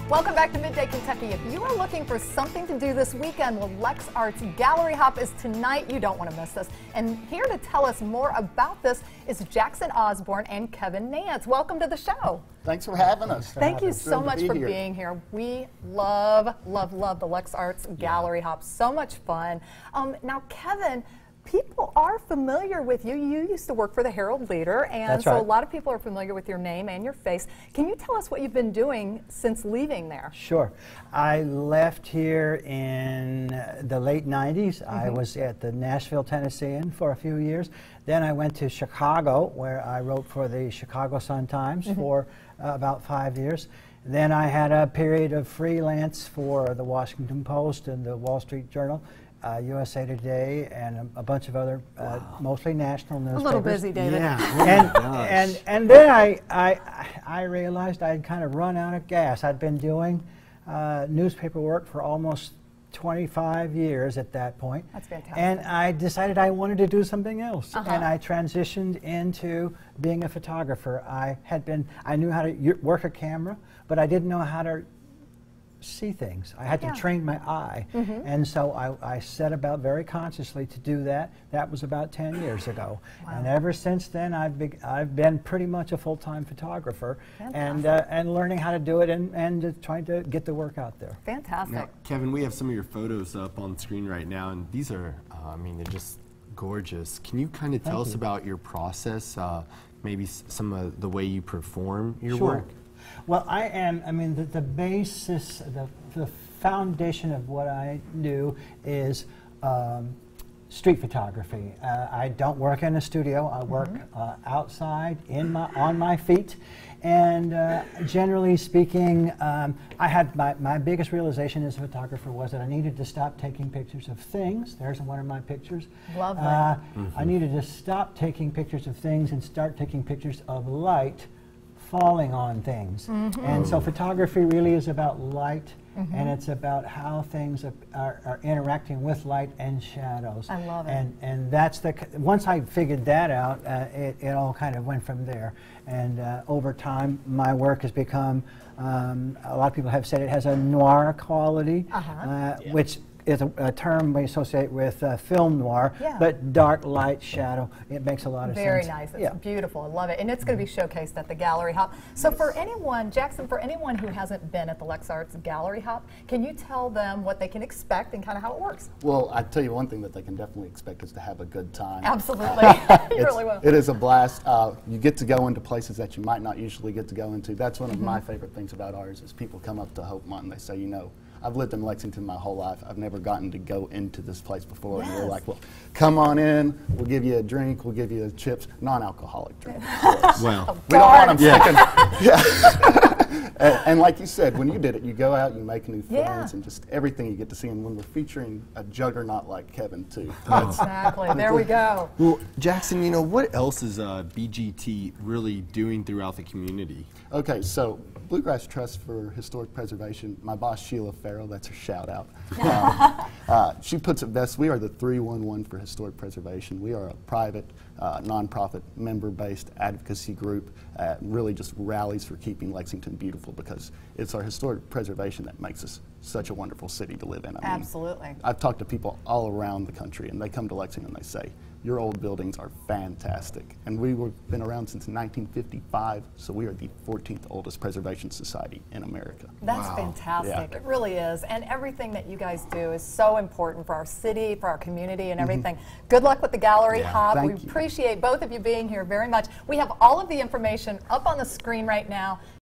Welcome back to Midday Kentucky. If you are looking for something to do this weekend, well, LexArts Gallery Hop is tonight. You don't want to miss this. And here to tell us more about this is Jackson Osborne and Kevin Nance. Welcome to the show. Thanks for having us. Thank you so much for being here. We love the LexArts Gallery Hop. So much fun. Now, Kevin, people are familiar with you. You used to work for the Herald Leader, and That's so right. a lot of people are familiar with your name and your face. Can you tell us what you've been doing since leaving there? Sure. I left here in the late 90s. I was at the Nashville Tennessean for a few years. Then I went to Chicago, where I wrote for the Chicago Sun-Times for about 5 years. Then I had a period of freelance for the Washington Post and the Wall Street Journal, USA Today, and a bunch of other, mostly national newspapers. A little busy, David. Yeah. And then I realized I'd kind of run out of gas. I'd been doing newspaper work for almost 25 years at that point. That's fantastic. And I decided I wanted to do something else. And I transitioned into being a photographer. I knew how to work a camera, but I didn't know how to see things. I had to train my eye. And so I set about very consciously to do that. That was about 10 years ago. And ever since then, I've been pretty much a full-time photographer and learning how to do it and trying to get the work out there. Fantastic. Now, Kevin, we have some of your photos up on the screen right now, and these are, I mean, they're just gorgeous. Can you kind of tell us about your process, maybe some of the way you perform your work? Well, the basis, the foundation of what I do is street photography. I don't work in a studio. I work outside, on my feet. And generally speaking, I had my biggest realization as a photographer was that I needed to stop taking pictures of things. There's one of my pictures. Lovely. I needed to stop taking pictures of things and start taking pictures of light falling on things. And so photography really is about light, and it's about how things are interacting with light and shadows. I love it. And that's once I figured that out, it all kind of went from there. And over time, my work has become, a lot of people have said it has a noir quality, which is a term we associate with film noir, but dark, light, shadow, it makes a lot of sense. Very nice. It's beautiful. I love it. And it's going to be showcased at the Gallery Hop. So for anyone, Jackson, for anyone who hasn't been at the LexArts Gallery Hop, can you tell them what they can expect and kind of how it works? Well, I tell you one thing that they can definitely expect is to have a good time. Absolutely. You really will. It is a blast. You get to go into places that you might not usually get to go into. That's one of my favorite things about ours is people come up to Hopemont and they say, you know, I've lived in Lexington my whole life. I've never gotten to go into this place before. And we're like, well, come on in. We'll give you a drink. We'll give you chips. Non-alcoholic drink, of course. Well, we don't want them sticking. And like you said, when you did it, you go out, you make new friends, and just everything you get to see. And when we're featuring a juggernaut like Kevin, too. Exactly. There we go. Well, Jackson, you know, what else is BGT really doing throughout the community? Okay, so Bluegrass Trust for Historic Preservation, my boss Sheila Farrell, that's her shout out. She puts it best, we are the 311 for Historic Preservation. We are a private, nonprofit, member-based advocacy group, really just rallies for keeping Lexington beautiful because it's our historic preservation that makes us such a wonderful city to live in. I mean, Absolutely. I've talked to people all around the country and they come to Lexington and they say, your old buildings are fantastic. And we've been around since 1955, so we are the 14th oldest preservation society in America. That's fantastic. It really is. And everything that you guys do is so important for our city, for our community, and everything. Good luck with the Gallery Hop. We appreciate both of you being here very much. We have all of the information up on the screen right now.